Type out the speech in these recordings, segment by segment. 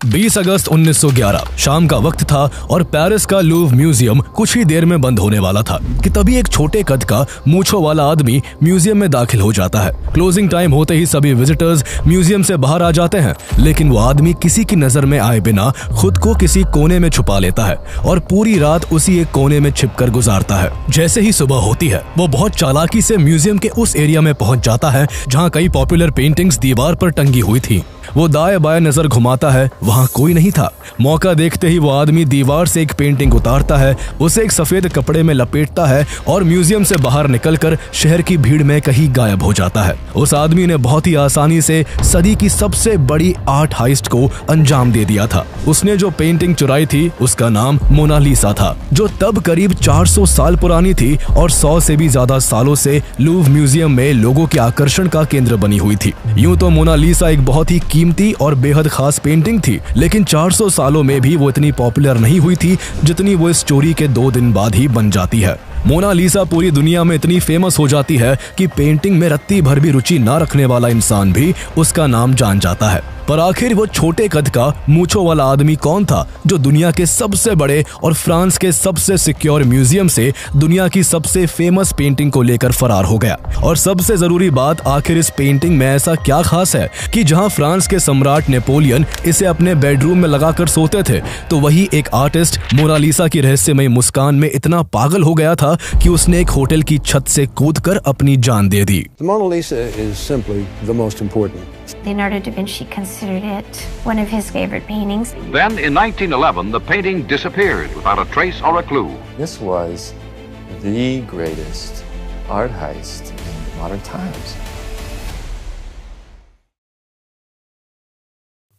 20 अगस्त 1911 शाम का वक्त था और पेरिस का लूव म्यूजियम कुछ ही देर में बंद होने वाला था कि तभी एक छोटे कद का मूंछों वाला आदमी म्यूजियम में दाखिल हो जाता है। क्लोजिंग टाइम होते ही सभी विजिटर्स म्यूजियम से बाहर आ जाते हैं, लेकिन वो आदमी किसी की नजर में आए बिना खुद को किसी कोने में छुपा लेता है और पूरी रात उसी एक कोने में छिपकर गुजारता है। जैसे ही सुबह होती है वो बहुत चालाकी से म्यूजियम के उस एरिया में पहुंच जाता है जहां कई पॉपुलर पेंटिंग्स दीवार पर टंगी हुई थी। वो दाएं बाएं नजर घुमाता है, वहां कोई नहीं था। मौका देखते ही वो आदमी दीवार से एक पेंटिंग उतारता है, उसे एक सफेद कपड़े में लपेटता है और म्यूजियम से बाहर निकलकर शहर की भीड़ में कहीं गायब हो जाता है। उस आदमी ने बहुत ही आसानी से सदी की सबसे बड़ी आर्ट हाइस्ट को अंजाम दे दिया था। उसने जो पेंटिंग चुराई थी उसका नाम मोनालिसा था, जो तब करीब 400 साल पुरानी थी और 100 से भी ज्यादा सालों से लूव म्यूजियम में लोगों के आकर्षण का केंद्र बनी हुई थी। यूं तो मोनालिसा एक बहुत ही कीमती और बेहद खास पेंटिंग थी, लेकिन 400 सालों में भी वो इतनी पॉपुलर नहीं हुई थी जितनी वो इस चोरी के 2 दिन बाद ही बन जाती है। मोनालिसा पूरी दुनिया में इतनी फेमस हो जाती है कि पेंटिंग में रत्ती भर भी रुचि ना रखने वाला इंसान भी उसका नाम जान जाता है। पर आखिर वो छोटे कद का मूंछों वाला आदमी कौन था जो दुनिया के सबसे बड़े और फ्रांस के सबसे सिक्योर म्यूजियम से दुनिया की सबसे फेमस पेंटिंग को लेकर फरार हो गया? और सबसे जरूरी बात, आखिर इस पेंटिंग में ऐसा क्या खास है कि जहां फ्रांस के सम्राट नेपोलियन इसे अपने बेडरूम में लगाकर सोते थे, तो वही एक आर्टिस्ट मोनालिसा की रहस्यमयी मुस्कान में इतना पागल हो गया था कि उसने एक होटल की छत से कूदकर अपनी जान दे दी। Mona Lisa is simply the most important. Leonardo da Vinci considered it one of his favorite paintings. Then, in 1911, the painting disappeared without a trace or a clue. This was the greatest art heist in modern times.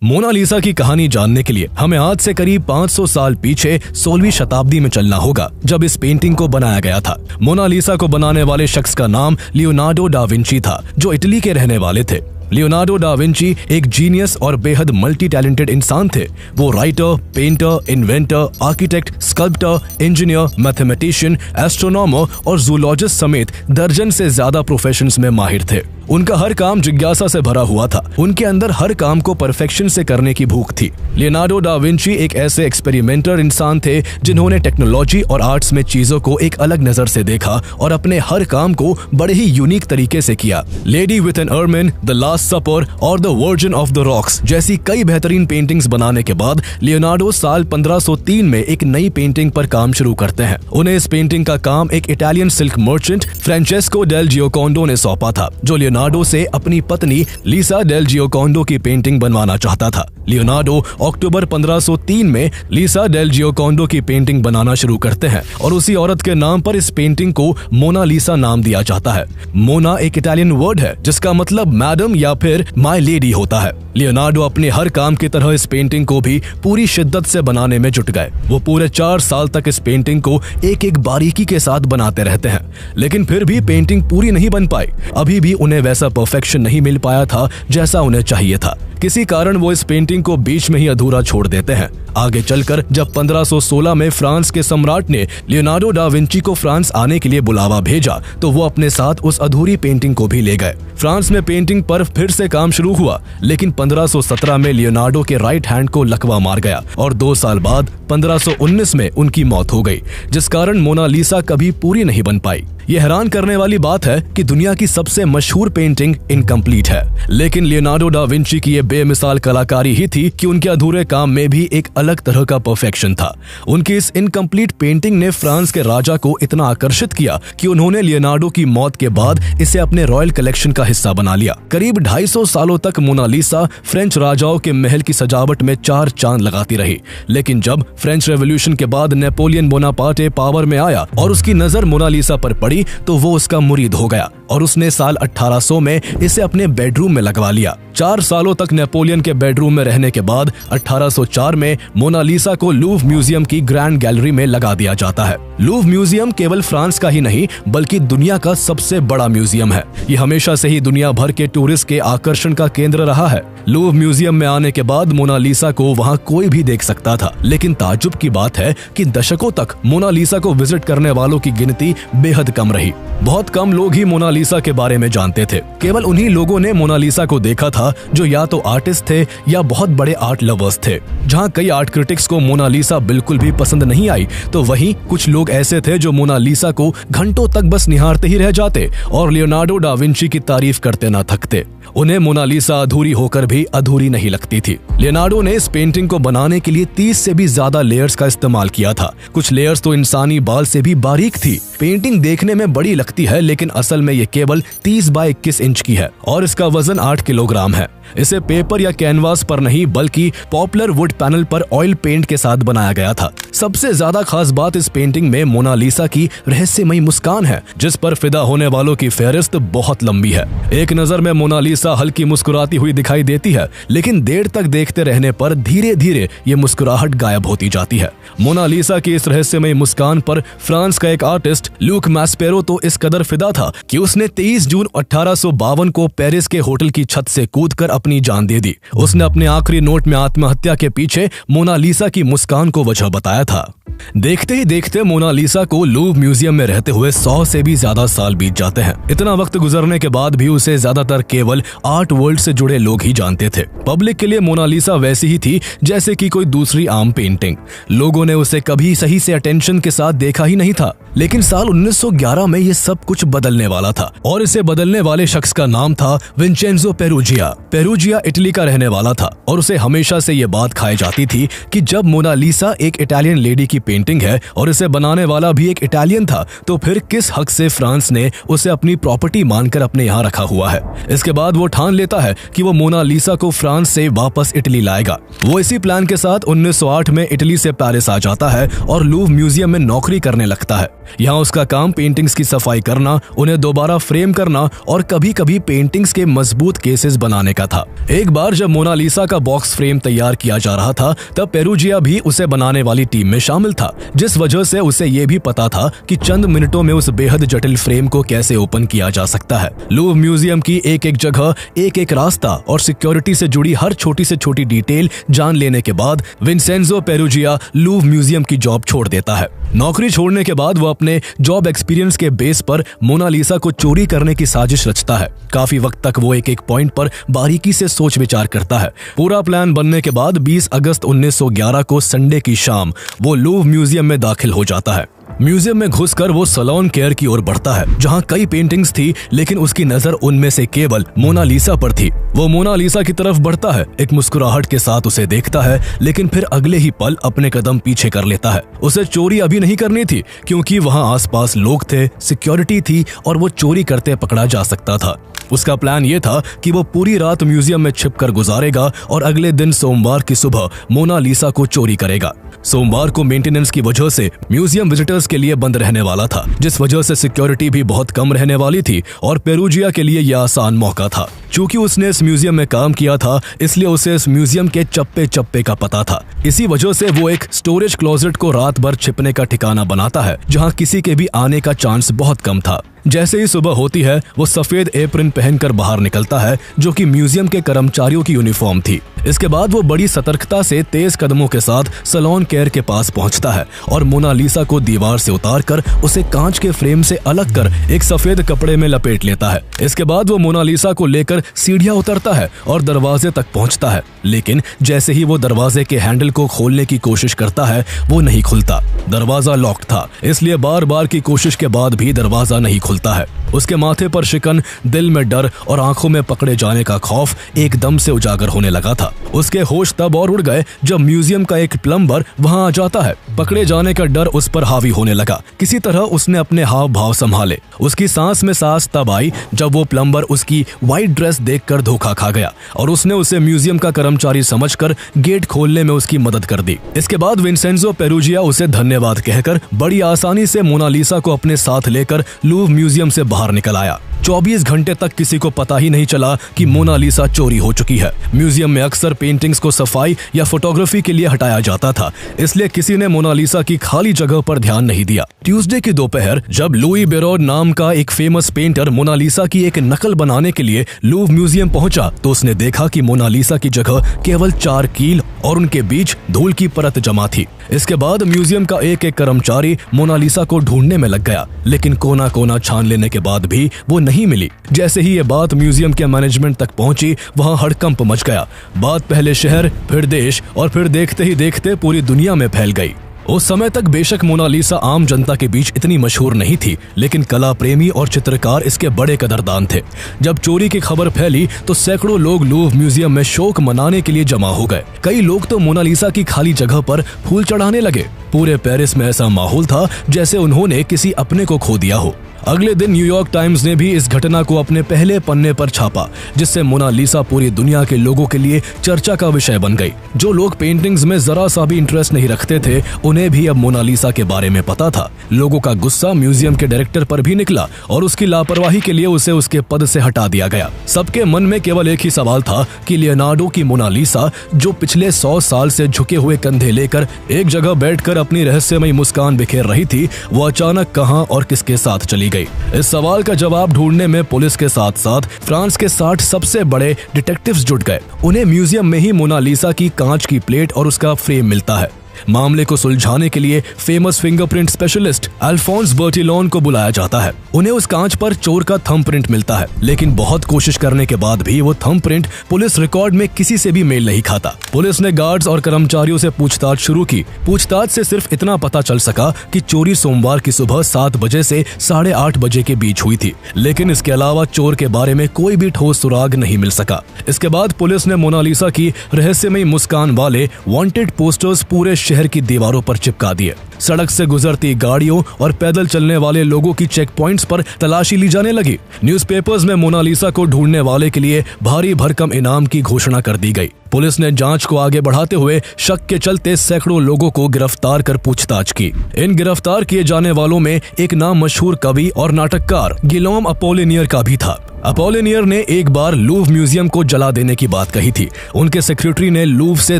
Mona Lisa की कहानी जानने के लिए हमें आज से करीब 500 साल पीछे 16वीं शताब्दी में चलना होगा, जब इस पेंटिंग को बनाया गया था। मोनालिसा को बनाने वाले शख्स का नाम लियोनार्डो डा विंची था, जो इटली के रहने वाले थे। लियोनार्डो डा विंची एक जीनियस और बेहद मल्टी टैलेंटेड इंसान थे। वो writer, painter, inventor, architect, sculptor, engineer, mathematician, astronomer और जूलॉजिस्ट समेत दर्जन से ज्यादा प्रोफेशंस में माहिर थे। उनका हर काम जिज्ञासा से भरा हुआ था। उनके अंदर हर काम को परफेक्शन से करने की भूख थी। लियोनार्डो डा विंची एक ऐसे एक्सपेरिमेंटर इंसान थे जिन्होंने टेक्नोलॉजी और आर्ट्स में चीजों को एक अलग नजर से देखा और अपने हर काम को बड़े ही यूनिक तरीके से किया। Lady with an ermine, the last supper और the virgin of the rocks जैसी कई बेहतरीन पेंटिंग्स बनाने के बाद लियोनार्डो साल 1503 में एक नई पेंटिंग पर काम शुरू करते हैं। उन्हें इस पेंटिंग का काम एक Italian silk merchant Francesco del Giocondo ने सौंपा था, जो लियोनार्डो से अपनी पत्नी लीसा डेल जियोकोंडो की पेंटिंग बनवाना चाहता था। लियोनार्डो अक्टूबर 1503 में लीसा डेल जियोकोंडो की पेंटिंग बनाना शुरू करते हैं और उसी औरत के नाम पर इस पेंटिंग को मोनालिसा नाम दिया जाता है। मोना एक इटालियन वर्ड है जिसका मतलब मैडम या फिर माय लेडी होता है। लियोनार्डो अपने हर काम की तरह इस पेंटिंग को भी पूरी शिद्दत से बनाने में जुट गए। वो पूरे 4 साल तक इस पेंटिंग को एक एक बारीकी के साथ बनाते रहते हैं, लेकिन फिर भी पेंटिंग पूरी नहीं बन पाई। अभी भी उन्हें वैसा परफेक्शन नहीं मिल पाया था जैसा उन्हें चाहिए था। किसी कारण वो इस पेंटिंग को बीच में ही अधूरा छोड़ देते हैं। आगे चलकर जब 1516 में फ्रांस के सम्राट ने लियोनार्डो डा विंची को फ्रांस आने के लिए बुलावा भेजा, तो वो अपने साथ उस अधूरी पेंटिंग को भी ले गए। फ्रांस में पेंटिंग पर फिर से काम शुरू हुआ, लेकिन 1517 में लियोनार्डो के राइट हैंड को लकवा मार गया और 2 साल बाद 1519 में उनकी मौत हो गई, जिस कारण मोनालिसा कभी पूरी नहीं बन पाई। ये हैरान करने वाली बात है कि दुनिया की सबसे मशहूर पेंटिंग इनकम्प्लीट है, लेकिन लियोनार्डो डा विंची की ये बेमिसाल कलाकारी ही थी कि उनके अधूरे काम में भी एक अलग तरह का परफेक्शन था। उनकी इस इनकम्प्लीट पेंटिंग ने फ्रांस के राजा को इतना आकर्षित किया कि उन्होंने लियोनार्डो की मौत के बाद इसे अपने रॉयल कलेक्शन का हिस्सा बना लिया। करीब 250 सालों तक मोनालिसा फ्रेंच राजाओं के महल की सजावट में 4 चांद लगाती रही, लेकिन जब फ्रेंच रेवोल्यूशन के बाद नेपोलियन बोनापार्टे पावर में आया और उसकी नजर मोनालिसा पर पड़ी, तो वो उसका मुरीद हो गया और उसने साल 1800 में इसे अपने बेडरूम में लगवा लिया। 4 सालों तक नेपोलियन के बेडरूम में रहने के बाद 1804 में मोनालिसा को लूव म्यूजियम की ग्रैंड गैलरी में लगा दिया जाता है। लूव म्यूजियम केवल फ्रांस का ही नहीं बल्कि दुनिया का सबसे बड़ा म्यूजियम है। ये हमेशा से ही दुनिया भर के टूरिस्ट के आकर्षण का केंद्र रहा है। लूव म्यूजियम में आने के बाद मोनालिसा को वहाँ कोई भी देख सकता था, लेकिन ताज्जुब की बात है कि दशकों तक मोनालिसा को विजिट करने वालों की गिनती बेहद कम रही। बहुत कम लोग ही मोनालिसा के बारे में जानते थे। केवल उन्हीं लोगों ने मोनालिसा को देखा था जो या तो आर्टिस्ट थे या बहुत बड़े आर्ट लवर्स थे। जहां कई आर्ट क्रिटिक्स को मोनालिसा बिल्कुल भी पसंद नहीं आई, तो वहीं कुछ लोग ऐसे थे जो मोनालिसा को घंटों तक बस निहारते ही रह जाते और लियोनार्डो डा विंची की तारीफ करते ना थकते। उन्हें मोनालिसा अधूरी होकर भी अधूरी नहीं लगती थी। लियोनार्डो ने इस पेंटिंग को बनाने के लिए 30 से भी ज्यादा लेयर्स का इस्तेमाल किया था। कुछ लेयर्स तो इंसानी बाल से भी बारीक थी। पेंटिंग देखने में बड़ी लगती है, लेकिन असल में ये केवल 30 बाय 21 इंच की है और इसका वजन 8 किलोग्राम है। इसे पेपर या कैनवास पर नहीं बल्कि पॉपुलर वुड पैनल पर ऑयल पेंट के साथ बनाया गया था। सबसे ज्यादा खास बात इस पेंटिंग में मोनालिसा की रहस्यमयी मुस्कान है, जिस पर फिदा होने वालों की फहरिस्त बहुत लंबी है। एक नजर में मोनालिसा हल्की मुस्कुराती हुई दिखाई देती है, लेकिन देर तक देखते रहने पर धीरे धीरे ये मुस्कुराहट गायब होती जाती है। मोनालिसा की इस रहस्यमयी मुस्कान पर फ्रांस का एक आर्टिस्ट ल्यूक मैस्पेरो तो इस कदर फिदा था कि उसने 23 जून 1852 को पेरिस के होटल की छत से कूदकर अपनी जान दे दी। उसने अपने आखिरी नोट में आत्महत्या के पीछे मोनालिसा की मुस्कान को वजह बताया था। देखते ही देखते मोनालिसा को लूव्र म्यूजियम में रहते हुए 100 से भी ज्यादा साल बीत जाते हैं। इतना वक्त गुजरने के बाद भी उसे ज्यादातर केवल आर्ट वर्ल्ड से जुड़े लोग ही जानते थे। पब्लिक के लिए मोनालिसा वैसी ही थी जैसे कि कोई दूसरी आम पेंटिंग। लोगों ने उसे कभी सही से अटेंशन के साथ देखा ही नहीं था। लेकिन साल 1911 में ये सब कुछ बदलने वाला था और इसे बदलने वाले शख्स का नाम था विंचेंजो पेरुजिया। पेरुजिया इटली का रहने वाला था और उसे हमेशा से ये बात खाई जाती थी कि जब मोनालिसा एक इटालियन लेडी की पेंटिंग है और इसे बनाने वाला भी एक इटालियन था, तो फिर किस हक से फ्रांस ने उसे अपनी प्रॉपर्टी मानकर अपने यहाँ रखा हुआ है। इसके बाद वो ठान लेता है कि वो मोनालिसा को फ्रांस से वापस इटली लाएगा। वो इसी प्लान के साथ 1908 में इटली से पेरिस आ जाता है और लूव्र म्यूजियम में नौकरी करने लगता है। यहाँ उसका काम पेंटिंग्स की सफाई करना, उन्हें दोबारा फ्रेम करना और कभी कभी पेंटिंग्स के मजबूत केसेस बनाने का था। एक बार जब मोनालिसा का बॉक्स फ्रेम तैयार किया जा रहा था, तब पेरुजिया भी उसे बनाने वाली टीम में शामिल था, जिस वजह से उसे ये भी पता था कि चंद मिनटों में उस बेहद जटिल फ्रेम को कैसे ओपन किया जा सकता है। लूव्र म्यूजियम की एक एक जगह, एक एक रास्ता और सिक्योरिटी से जुड़ी हर छोटी से छोटी डिटेल जान लेने के बाद विंसेंजो पेरुजिया लूव्र म्यूजियम की जॉब छोड़ देता है। नौकरी छोड़ने के बाद वो अपने जॉब एक्सपीरियंस के बेस पर मोनालिसा को चोरी करने की साजिश रचता है। काफी वक्त तक वो एक एक पॉइंट पर बारीकी से सोच विचार करता है। पूरा प्लान बनने के बाद 20 अगस्त 1911 को संडे की शाम वो लूव्र म्यूजियम में दाखिल हो जाता है। म्यूजियम में घुसकर वो सलोन केयर की ओर बढ़ता है, जहां कई पेंटिंग्स थी, लेकिन उसकी नजर उनमें से केवल मोनालिसा पर थी। वो मोनालिसा की तरफ बढ़ता है, एक मुस्कुराहट के साथ उसे देखता है, लेकिन फिर अगले ही पल अपने कदम पीछे कर लेता है। उसे चोरी अभी नहीं करनी थी, क्योंकि वहां आसपास लोग थे, सिक्योरिटी थी और वो चोरी करते पकड़ा जा सकता था। उसका प्लान ये था कि वो पूरी रात म्यूजियम में छिपकर गुजारेगा और अगले दिन सोमवार की सुबह मोनालिसा को चोरी करेगा। सोमवार को मेंटेनेंस की वजह से म्यूजियम विजिटर्स के लिए बंद रहने वाला था, जिस वजह से सिक्योरिटी भी बहुत कम रहने वाली थी और पेरुजिया के लिए यह आसान मौका था। चूंकि उसने इस म्यूजियम में काम किया था, इसलिए उसे इस म्यूजियम के चप्पे चप्पे का पता था। इसी वजह से वो एक स्टोरेज क्लोजेट को रात भर छिपने का ठिकाना बनाता है, जहां किसी के भी आने का चांस बहुत कम था। जैसे ही सुबह होती है, वो सफेद एप्रन पहनकर बाहर निकलता है, जो कि म्यूजियम के कर्मचारियों की यूनिफॉर्म थी। इसके बाद वो बड़ी सतर्कता से तेज कदमों के साथ सलोन केयर के पास पहुंचता है और मोनालिसा को दीवार से उतारकर उसे कांच के फ्रेम से अलग कर एक सफेद कपड़े में लपेट लेता है। इसके बाद वो मोनालिसा को लेकर सीढ़ियां उतरता है और दरवाजे तक पहुंचता है, लेकिन जैसे ही वो दरवाजे के हैंडल को खोलने की कोशिश करता है, वो नहीं खुलता। दरवाजा लॉक्ड था, इसलिए बार बार की कोशिश के बाद भी दरवाजा नहीं खुलता है। उसके माथे पर शिकन, दिल में डर और आंखों में पकड़े जाने का खौफ एकदम से उजागर होने लगा था। उसके होश तब और उड़ गए जब म्यूजियम का एक प्लम्बर वहां आ जाता है। पकड़े जाने का डर उस पर हावी होने लगा। किसी तरह उसने अपने हाव भाव संभाले। उसकी सांस में सांस तब आई जब वो प्लम्बर उसकी व्हाइट ड्रेस देखकर धोखा खा गया और उसने उसे म्यूजियम का कर्मचारी समझकर गेट खोलने में उसकी मदद कर दी। इसके बाद विंसेंजो पेरुजिया उसे धन्यवाद कहकर बड़ी आसानी से मोनालिसा को अपने साथ लेकर लूव्र म्यूजियम से बाहर निकल आया। 24 घंटे तक किसी को पता ही नहीं चला कि मोनालिसा चोरी हो चुकी है। म्यूजियम में अक्सर पेंटिंग्स को सफाई या फोटोग्राफी के लिए हटाया जाता था, इसलिए किसी ने मोनालिसा की खाली जगह पर ध्यान नहीं दिया। ट्यूसडे की दोपहर जब लुई बेरोड नाम का एक फेमस पेंटर मोनालिसा की एक नकल बनाने के लिए लूव म्यूजियम पहुंचा तो उसने देखा कि मोनालिसा की जगह केवल 4 कील और उनके बीच धूल की परत जमा थी। इसके बाद म्यूजियम का एक कर्मचारी मोनालिसा को ढूंढने में लग गया, लेकिन कोना कोना छान लेने के बाद भी वो नहीं मिली। जैसे ही ये बात म्यूजियम के मैनेजमेंट तक पहुंची, वहां हड़कंप मच गया। बात पहले शहर, फिर देश और फिर देखते ही देखते पूरी दुनिया में फैल गई। उस समय तक बेशक मोनालिसा आम जनता के बीच इतनी मशहूर नहीं थी, लेकिन कला प्रेमी और चित्रकार इसके बड़े कदरदान थे। जब चोरी की खबर फैली तो सैकड़ों लोग लूव म्यूजियम में शोक मनाने के लिए जमा हो गए। कई लोग तो मोनालिसा की खाली जगह पर फूल चढ़ाने लगे। पूरे पेरिस में ऐसा माहौल था जैसे उन्होंने किसी अपने को खो दिया हो। अगले दिन न्यूयॉर्क टाइम्स ने भी इस घटना को अपने पहले पन्ने पर छापा, जिससे मोनालिसा पूरी दुनिया के लोगों के लिए चर्चा का विषय बन गई। जो लोग पेंटिंग्स में जरा सा भी इंटरेस्ट नहीं रखते थे, उन्हें भी अब मोनालिसा के बारे में पता था। लोगों का गुस्सा म्यूजियम के डायरेक्टर पर भी निकला और उसकी लापरवाही के लिए उसे उसके पद से हटा दिया गया। सबके मन में केवल एक ही सवाल था कि लियोनार्डो की मोनालिसा, जो पिछले 100 साल से झुके हुए कंधे लेकर एक जगह बैठकर अपनी रहस्यमयी मुस्कान बिखेर रही थी, वो अचानक कहां और किसके साथ चली गई। इस सवाल का जवाब ढूंढने में पुलिस के साथ साथ फ्रांस के 60 सबसे बड़े डिटेक्टिव्स जुट गए। उन्हें म्यूजियम में ही मोनालिसा की कांच की प्लेट और उसका फ्रेम मिलता है। मामले को सुलझाने के लिए फेमस फिंगरप्रिंट स्पेशलिस्ट अल्फोंस बर्टिलोन को बुलाया जाता है। उन्हें उस कांच पर चोर का थंबप्रिंट मिलता है, लेकिन बहुत कोशिश करने के बाद भी वो थंबप्रिंट पुलिस रिकॉर्ड में किसी से भी मेल नहीं खाता। पुलिस ने गार्ड्स और कर्मचारियों से पूछताछ शुरू की। पूछताछ से सिर्फ इतना पता चल सका कि चोरी सोमवार की सुबह 7 बजे से 8:30 बजे के बीच हुई थी, लेकिन इसके अलावा चोर के बारे में कोई भी ठोस सुराग नहीं मिल सका। इसके बाद पुलिस ने मोनालिसा की रहस्यमयी मुस्कान वाले वांटेड पोस्टर्स पूरे शहर की दीवारों पर चिपका दिए। सड़क से गुजरती गाड़ियों और पैदल चलने वाले लोगों की चेक पॉइंट्स पर तलाशी ली जाने लगी। न्यूज़पेपर्स में मोनालिसा को ढूंढने वाले के लिए भारी भरकम इनाम की घोषणा कर दी गई। पुलिस ने जांच को आगे बढ़ाते हुए शक के चलते सैकड़ों लोगों को गिरफ्तार कर पूछताछ की। इन गिरफ्तार किए जाने वालों में एक नाम मशहूर कवि और नाटककार गिलोम अपोलिनियर का भी था। अपोलिनियर ने एक बार लूव म्यूजियम को जला देने की बात कही थी। उनके सेक्रेटरी ने लूव से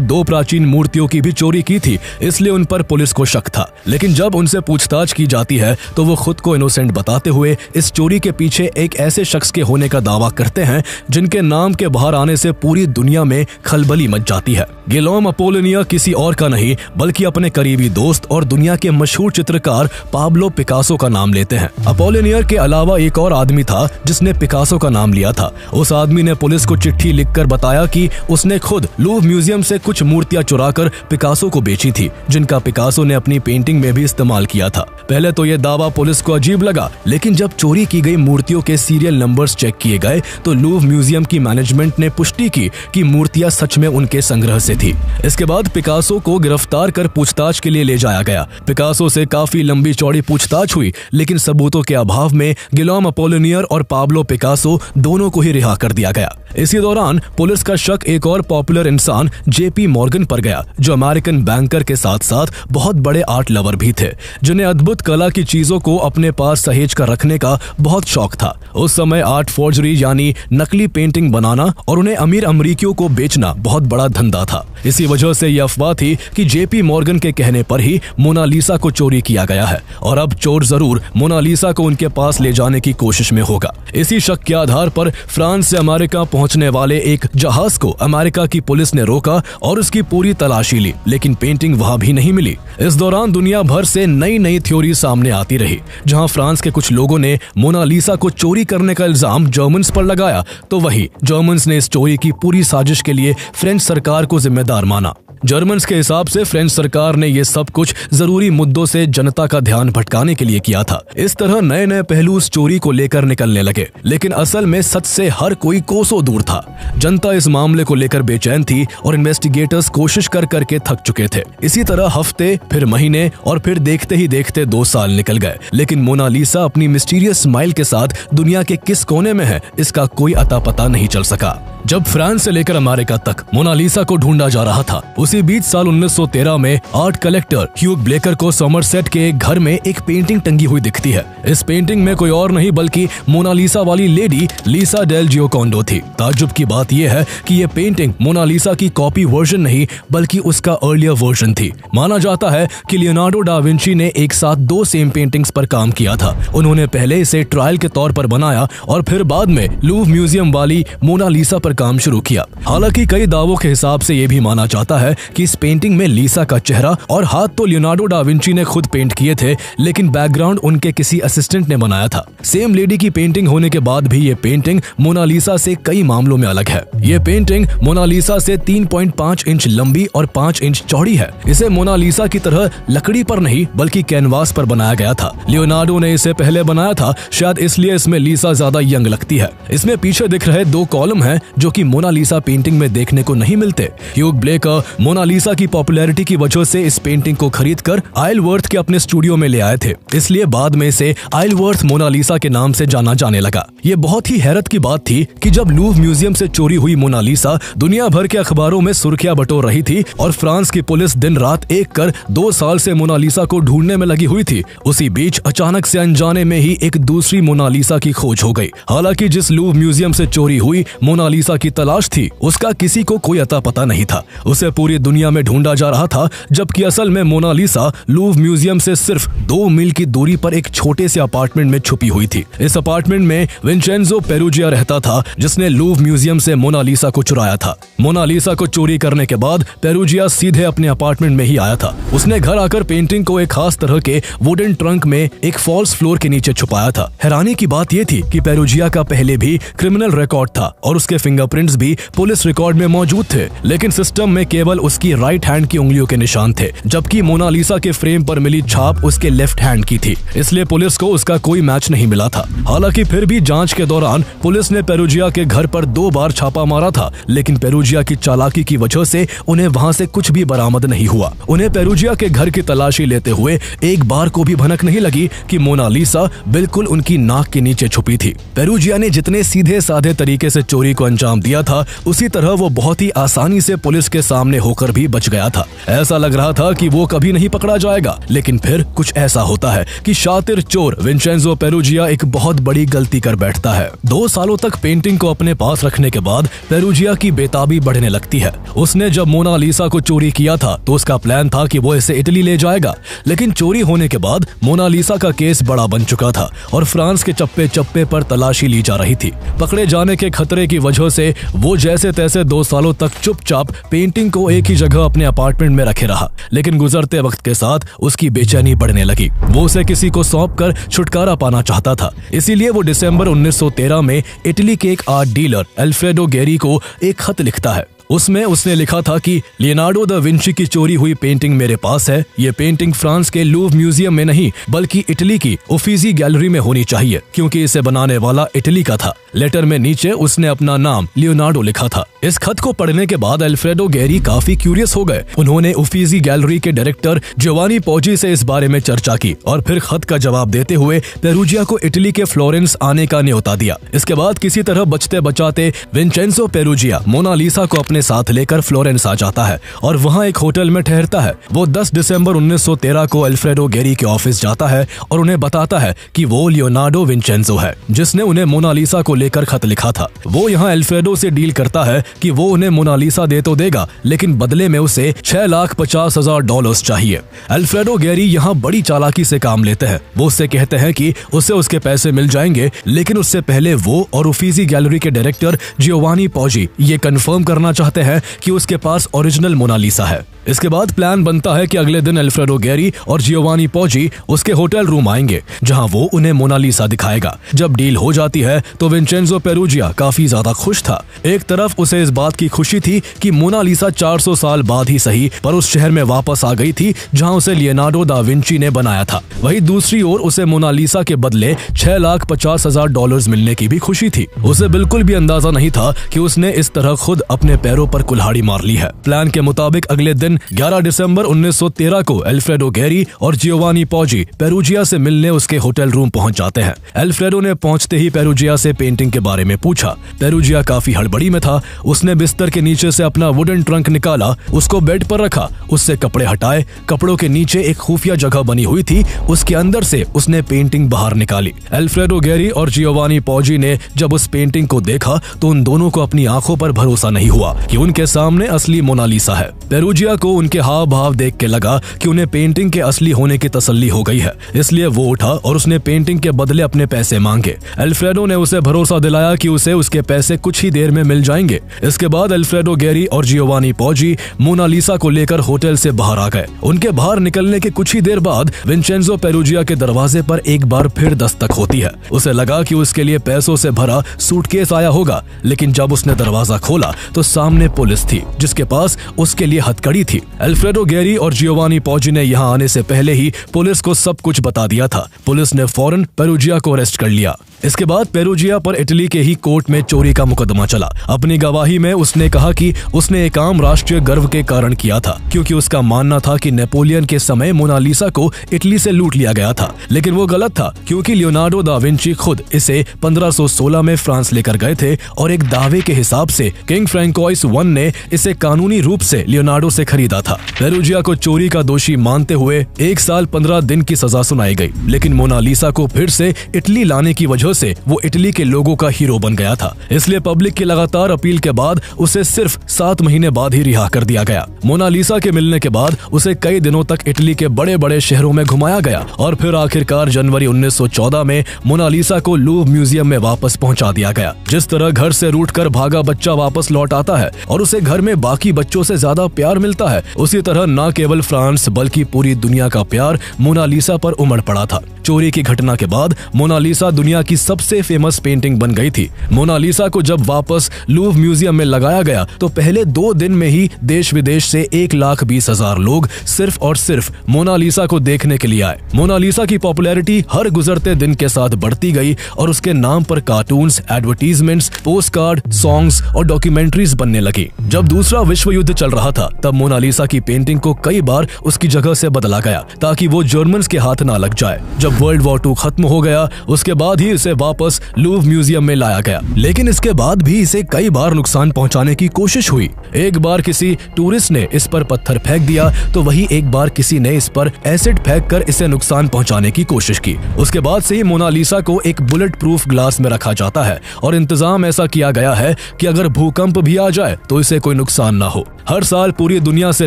2 प्राचीन मूर्तियों की भी चोरी की थी, इसलिए उन पर पुलिस को शक था। लेकिन जब उनसे पूछताछ की जाती है तो वो खुद को इनोसेंट बताते हुए इस चोरी के पीछे एक ऐसे शख्स के होने का दावा करते हैं जिनके नाम के बाहर आने से पूरी दुनिया में खलबली मच जाती है। गिलोम अपोलिनियर किसी और का नहीं बल्कि अपने करीबी दोस्त और दुनिया के मशहूर चित्रकार पाब्लो पिकासो का नाम लेते हैं। अपोलिनियर के अलावा एक और आदमी था जिसने पिकासो का नाम लिया था। उस आदमी ने पुलिस को चिट्ठी लिखकर बताया कि उसने खुद लूव म्यूजियम से कुछ मूर्तियां चुराकर पिकासो को बेची थी, जिनका पिकासो ने अपनी पेंटिंग में भी इस्तेमाल किया था। पहले तो यह दावा पुलिस को अजीब लगा, लेकिन जब चोरी की गई मूर्तियों के सीरियल नंबर्स चेक किए गए तो लूव म्यूजियम की मैनेजमेंट ने पुष्टि की कि मूर्तियां सच में उनके संग्रह से थी। इसके बाद पिकासो को गिरफ्तार कर पूछताछ के लिए ले जाया गया। पिकासो से काफी लंबी चौड़ी पूछताछ हुई, लेकिन सबूतों के अभाव में गिलोम अपोलिनियर और पाब्लो पिकासो दोनों को ही रिहा कर दिया गया। इसी दौरान पुलिस का शक एक और पॉपुलर इंसान जेपी मॉर्गन पर गया, जो अमेरिकन बैंकर के साथ साथ बहुत बड़े आर्ट लवर भी थे, जिन्हें अद्भुत कला की चीजों को अपने पास सहेज कर रखने का बहुत शौक था। उस समय आर्ट फोर्जरी यानी नकली पेंटिंग बनाना और उन्हें अमीर अमरीकियों को बेचना बहुत बड़ा धंधा था। इसी वजह से यह अफवाह थी कि जेपी मॉर्गन के कहने पर ही मोनालिसा को चोरी किया गया है और अब चोर जरूर मोनालिसा को उनके पास ले जाने की कोशिश में होगा। इसी शक के आधार पर फ्रांस से अमेरिका पहुंचने वाले एक जहाज को अमेरिका की पुलिस ने रोका और उसकी पूरी तलाशी ली, लेकिन पेंटिंग वहां भी नहीं मिली। इस दौरान दुनिया भर से नई नई थ्योरी सामने आती रही। जहां फ्रांस के कुछ लोगों ने मोनालिसा को चोरी करने का इल्जाम जर्मन्स पर लगाया, तो वहीं जर्मन्स ने इस चोरी की पूरी साजिश के लिए फ्रेंच सरकार को जिम्मेदार माना। जर्मन्स के हिसाब से फ्रेंच सरकार ने ये सब कुछ जरूरी मुद्दों से जनता का ध्यान भटकाने के लिए किया था। इस तरह नए नए पहलू उस चोरी को लेकर निकलने लगे, लेकिन असल में सच से हर कोई कोसों दूर था। जनता इस मामले को लेकर बेचैन थी और इन्वेस्टिगेटर्स कोशिश कर करके थक चुके थे। इसी तरह हफ्ते, फिर महीने और फिर देखते ही देखते 2 साल निकल गए, लेकिन मोनालिसा अपनी मिस्टीरियस स्माइल के साथ दुनिया के किस कोने में है, इसका कोई अता पता नहीं चल सका। जब फ्रांस से लेकर अमेरिका तक मोनालिसा को ढूंढा जा रहा था, उसी इसी बीच साल 1913 में आर्ट कलेक्टर ह्यूग ब्लेकर को समरसेट के एक घर में एक पेंटिंग टंगी हुई दिखती है। इस पेंटिंग में कोई और नहीं बल्कि मोनालिसा वाली लेडी लीसा डेल जियोकोंडो थी। ताज्जुब की बात यह है कि यह पेंटिंग मोनालिसा की कॉपी वर्जन नहीं बल्कि उसका अर्लियर वर्जन थी। माना जाता है कि लियोनार्डो डा विंची ने एक साथ 2 सेम पेंटिंग्स पर काम किया था। उन्होंने पहले इसे ट्रायल के तौर पर बनाया और फिर बाद में लूव म्यूजियम वाली मोनालिसा पर काम शुरू किया। हालांकि कई दावों के हिसाब से यह भी माना जाता है कि इस पेंटिंग में लीसा का चेहरा और हाथ तो लियोनार्डो डा विंची ने खुद पेंट किए थे, लेकिन बैकग्राउंड उनके किसी असिस्टेंट ने बनाया था। सेम लेडी की पेंटिंग होने के बाद भी ये पेंटिंग मोनालिसा से कई मामलों में अलग है। ये पेंटिंग मोनालिसा से 3.5 इंच लंबी और 5 इंच चौड़ी है। इसे मोनालिसा की तरह लकड़ी पर नहीं बल्कि कैनवास पर बनाया गया था। लियोनार्डो ने इसे पहले बनाया था, शायद इसलिए इसमें लीसा ज्यादा यंग लगती है। इसमें पीछे दिख रहे 2 कॉलम हैं जो कि मोनालिसा पेंटिंग में देखने को नहीं मिलते। ह्यूग ब्लेकर मोनालिसा की पॉपुलैरिटी की वजह से इस पेंटिंग को खरीदकर आइलवर्थ के अपने स्टूडियो में ले आए थे, इसलिए बाद में इसे आइलवर्थ मोनालिसा के नाम से जाना जाने लगा। ये बहुत ही हैरत की बात थी कि जब लूव म्यूजियम से चोरी हुई मोनालिसा दुनिया भर के अखबारों में सुर्खियां बटोर रही थी और फ्रांस की पुलिस दिन रात एक कर 2 साल से मोनालिसा को ढूंढने में लगी हुई थी। उसी बीच अचानक से अनजाने में ही एक दूसरी मोनालिसा की खोज हो गई। हालांकि जिस लूव म्यूजियम से चोरी हुई मोनालिसा की तलाश थी, उसका किसी को कोई अता पता नहीं था। उसे पूरी दुनिया में ढूंढा जा रहा था, जबकि असल में मोनालिसा लूव म्यूजियम से सिर्फ 2 मील की दूरी पर एक छोटे से अपार्टमेंट में छुपी हुई थी। इस अपार्टमेंट में विंचेंजो पेरुजिया रहता था, जिसने लूव म्यूजियम से मोनालिसा को चुराया था। मोनालिसा को चोरी करने के बाद पेरुजिया सीधे अपने अपार्टमेंट में ही आया था। उसने घर आकर पेंटिंग को एक खास तरह के वुडन ट्रंक में एक फॉल्स फ्लोर के नीचे छुपाया था। हैरानी की बात यह थी कि पेरुजिया का पहले भी क्रिमिनल रिकॉर्ड था और उसके फिंगरप्रिंट्स भी पुलिस रिकॉर्ड में मौजूद थे, लेकिन सिस्टम में केवल उसकी राइट हैंड की उंगलियों के निशान थे, जबकि मोनालिसा के फ्रेम पर मिली छाप उसके लेफ्ट हैंड की थी। इसलिए पुलिस को उसका कोई मैच नहीं मिला था। हालांकि फिर भी जांच के दौरान पुलिस ने पेरुजिया के घर पर 2 बार छापा मारा था, लेकिन पेरुजिया की चालाकी की वजह से उन्हें वहां से कुछ भी बरामद नहीं हुआ। उन्हें पेरुजिया के घर की तलाशी लेते हुए एक बार को भी भनक नहीं लगी कि मोनालिसा बिल्कुल उनकी नाक के नीचे छुपी थी। पेरुजिया ने जितने सीधे साधे तरीके से चोरी को अंजाम दिया था, उसी तरह वो बहुत ही आसानी से पुलिस के सामने होकर भी बच गया था। ऐसा लग रहा था कि वो कभी नहीं पकड़ा जाएगा, लेकिन फिर कुछ ऐसा होता है कि शातिर चोर विंचेंजो पेरुजिया एक बहुत बड़ी गलती कर बैठता है। 2 सालों तक पेंटिंग को अपने पास रखने के बाद पेरुजिया की बेताबी बढ़ने लगती है। उसने जब मोनालिसा को चोरी किया था तो उसका प्लान था कि वो इसे इटली ले जाएगा, लेकिन चोरी होने के बाद मोनालिसा का केस बड़ा बन चुका था और फ्रांस के चप्पे चप्पे पर तलाशी ली जा रही थी। पकड़े जाने के खतरे की वजह से वो जैसे तैसे 2 सालों तक चुपचाप पेंटिंग को एक ही जगह अपने अपार्टमेंट में रखे रहा, लेकिन गुजरते वक्त के साथ उसकी बेचैनी बढ़ने लगी। वो उसे किसी को सौंप कर छुटकारा पाना चाहता था। इसीलिए वो दिसंबर 1913 में इटली के एक आर्ट डीलर अल्फ्रेडो गेरी को एक खत लिखता है। उसमें उसने लिखा था कि लियोनार्डो दा विंची की चोरी हुई पेंटिंग मेरे पास है। ये पेंटिंग फ्रांस के लूव म्यूजियम में नहीं बल्कि इटली की उफीजी गैलरी में होनी चाहिए, क्योंकि इसे बनाने वाला इटली का था। लेटर में नीचे उसने अपना नाम लियोनार्डो लिखा था। इस खत को पढ़ने के बाद अल्फ्रेडो गेरी काफी क्यूरियस हो गए। उन्होंने उफीजी गैलरी के डायरेक्टर जियोवानी पोजी से इस बारे में चर्चा की और फिर खत का जवाब देते हुए पेरुजिया को इटली के फ्लोरेंस आने का न्योता दिया। इसके बाद किसी तरह बचते बचाते विंचेंजो पेरुजिया मोनालिसा को अपने साथ लेकर फ्लोरेंस आ जाता है और वहां एक होटल में ठहरता है। वो 10 दिसंबर 1913 को अल्फ्रेडो गेरी के ऑफिस जाता है और उन्हें बताता है कि वो लियोनार्डो विंचेंजो है, जिसने उन्हें मोनालिसा को लेकर खत लिखा था। वो यहाँ अल्फ्रेडो से डील करता है कि वो उन्हें मोनालिसा दे तो देगा, लेकिन बदले में उसे $6,50,000 चाहिए। अल्फ्रेडो गेरी यहाँ बड़ी चालाकी से काम लेते हैं। वो उससे कहते हैं कि उसे उसके पैसे मिल जाएंगे, लेकिन उससे पहले वो और उफीजी गैलरी के डायरेक्टर जियोवानी पोजी ये कंफर्म करना चाहते हैं कि उसके पास ओरिजिनल मोनालिसा है। इसके बाद प्लान बनता है कि अगले दिन अल्फ्रेडो गेरी और जियोवानी पोजी उसके होटल रूम आएंगे, जहां वो उन्हें मोनालिसा दिखाएगा। जब डील हो जाती है तो विंचेंजो पेरुजिया काफी ज्यादा खुश था। एक तरफ उसे इस बात की खुशी थी कि मोनालिसा 400 साल बाद ही सही पर उस शहर में वापस आ गई थी जहां उसे लियोनार्डो दा विंची ने बनाया था। वहीं दूसरी ओर उसे मोनालिसा के बदले $6,50,000 मिलने की भी खुशी थी। उसे बिल्कुल भी अंदाजा नहीं था कि उसने इस तरह खुद अपने पैरों पर कुल्हाड़ी मार ली है। प्लान के मुताबिक अगले दिन 11 दिसंबर 1913 को अल्फ्रेडो गेरी और जियोवानी पोजी पेरुजिया से मिलने उसके होटल रूम पहुंच जाते हैं। अल्फ्रेडो ने पहुंचते ही पेरुजिया से पेंटिंग के बारे में पूछा। पेरुजिया काफी हड़बड़ी में था। उसने बिस्तर के नीचे से अपना वुडन ट्रंक निकाला, उसको बेड पर रखा, उससे कपड़े हटाए। कपड़ों के नीचे एक खुफिया जगह बनी हुई थी, उसके अंदर से उसने पेंटिंग बाहर निकाली। अल्फ्रेडो गेरी और जियोवानी पोजी ने जब उस पेंटिंग को देखा तो उन दोनों को अपनी आंखों पर भरोसा नहीं हुआ कि उनके सामने असली मोनालिसा है। पेरुजिया को उनके हाव भाव देख के लगा कि उन्हें पेंटिंग के असली होने की तसल्ली हो गई है, इसलिए वो उठा और उसने पेंटिंग के बदले अपने पैसे मांगे। अल्फ्रेडो ने उसे भरोसा दिलाया कि उसे उसके पैसे कुछ ही देर में मिल जाएंगे। इसके बाद अल्फ्रेडो गेरी और जियोवानी पोजी मोनालिसा को लेकर होटल से बाहर आ गए। उनके बाहर निकलने के कुछ ही देर बाद विंचेंजो पेरुजिया के दरवाजे पर एक बार फिर दस्तक होती है। उसे लगा कि उसके लिए पैसों से भरा सूटकेस आया होगा, लेकिन जब उसने दरवाजा खोला तो सामने पुलिस थी जिसके पास उसके लिए हथकड़ी थी। अल्फ्रेडो गेरी और जियोवानी पोजी ने यहाँ आने से पहले ही पुलिस को सब कुछ बता दिया था। पुलिस ने फौरन पेरुजिया को अरेस्ट कर लिया। इसके बाद पेरुजिया पर इटली के ही कोर्ट में चोरी का मुकदमा चला। अपनी गवाही में उसने कहा कि उसने एक आम राष्ट्रीय गर्व के कारण किया था, क्योंकि उसका मानना था कि नेपोलियन के समय मोनालिसा को इटली से लूट लिया गया था। लेकिन वो गलत था, क्योंकि लियोनार्डो दा विंची खुद इसे 1516 में फ्रांस लेकर गए थे और एक दावे के हिसाब से किंग फ्रैंकोइस I ने इसे कानूनी रूप से लियोनार्डो से खरीदा था। पेरुजिया को चोरी का दोषी मानते हुए 1 साल 15 दिन की सजा सुनाई गई, लेकिन मोनालिसा को फिर से इटली लाने की वजह से वो इटली के लोगों का हीरो बन गया था। इसलिए पब्लिक की लगातार अपील के बाद उसे सिर्फ 7 महीने बाद ही रिहा कर दिया गया। मोनालिसा के मिलने के बाद उसे कई दिनों तक इटली के बड़े बड़े शहरों में घुमाया गया और फिर आखिरकार जनवरी 1914 में मोनालिसा को लूव म्यूजियम में वापस पहुंचा दिया गया। जिस तरह घर से रूठकर भागा बच्चा वापस लौट आता है और उसे घर में बाकी बच्चों से ज्यादा प्यार मिलता है, उसी तरह न केवल फ्रांस बल्कि पूरी दुनिया का प्यार मोनालिसा पर उमड़ पड़ा था। चोरी की घटना के बाद मोनालिसा दुनिया की सबसे फेमस पेंटिंग बन गई थी। मोनालिसा को जब वापस लूव म्यूजियम में लगाया गया तो पहले 2 दिन में ही देश विदेश से 1,20,000 लोग सिर्फ और सिर्फ मोनालिसा को देखने के लिए आए। मोनालिसा की पॉपुलैरिटी हर गुजरते दिन के साथ बढ़ती गई और उसके नाम पर कार्टून्स, एडवर्टीजमेंट्स, पोस्टकार्ड, सॉन्ग्स और डॉक्यूमेंट्रीज बनने लगी। जब दूसरा विश्व युद्ध चल रहा था तब मोनालिसा की पेंटिंग को कई बार उसकी जगह से बदला गया ताकि वो जर्मन्स के हाथ ना लग जाए। जब वर्ल्ड वॉर 2 खत्म हो गया उसके बाद ही इसे वापस लूव म्यूजियम में लाया गया, लेकिन इसके बाद भी इसे कई बार नुकसान पहुंचाने की कोशिश हुई। एक बार किसी टूरिस्ट ने इस पर पत्थर फेंक दिया तो वही एक बार किसी ने इस पर एसिड फेंक कर इसे नुकसान पहुंचाने की कोशिश की। उसके बाद से ही मोनालिसा को एक बुलेट प्रूफ ग्लास में रखा जाता है और इंतजाम ऐसा किया गया है कि अगर भूकंप भी आ जाए तो इसे कोई नुकसान ना हो। हर साल पूरी दुनिया से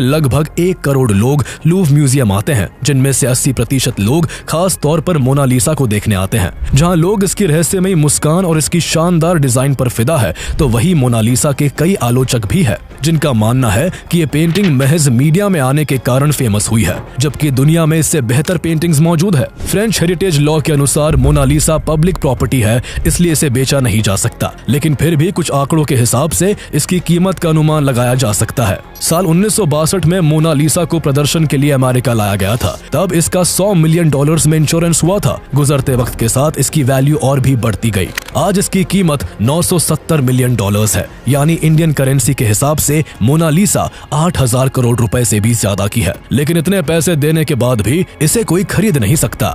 लगभग 1 करोड़ लोग लूव म्यूजियम आते हैं, जिनमें से 80% लोग खास तौर पर मोनालिसा को देखने आते हैं। जहां लोग इसकी रहस्यमयी मुस्कान और इसकी शानदार डिजाइन पर फिदा है, तो वही मोनालिसा के कई आलोचक भी है जिनका मानना है कि ये पेंटिंग महज मीडिया में आने के कारण फेमस हुई है, जबकि दुनिया में इससे बेहतर पेंटिंग्स मौजूद है। फ्रेंच हेरिटेज लॉ के अनुसार मोनालिसा पब्लिक प्रॉपर्टी है, इसलिए इसे बेचा नहीं जा सकता, लेकिन फिर भी कुछ आंकड़ों के हिसाब से इसकी कीमत का अनुमान लगाया जा सकता है। साल 1962 में मोनालिसा को प्रदर्शन के लिए अमेरिका लाया गया था। तब इसका $100 मिलियन में इंश्योरेंस हुआ था। गुजरते वक्त के साथ इसकी वैल्यू और भी बढ़ती गई। आज इसकी कीमत $970 मिलियन है, यानी इंडियन करेंसी के हिसाब से मोनालिसा 8,000 करोड़ रुपए से भी ज्यादा की है। लेकिन इतने पैसे देने के बाद भी इसे कोई खरीद नहीं सकता।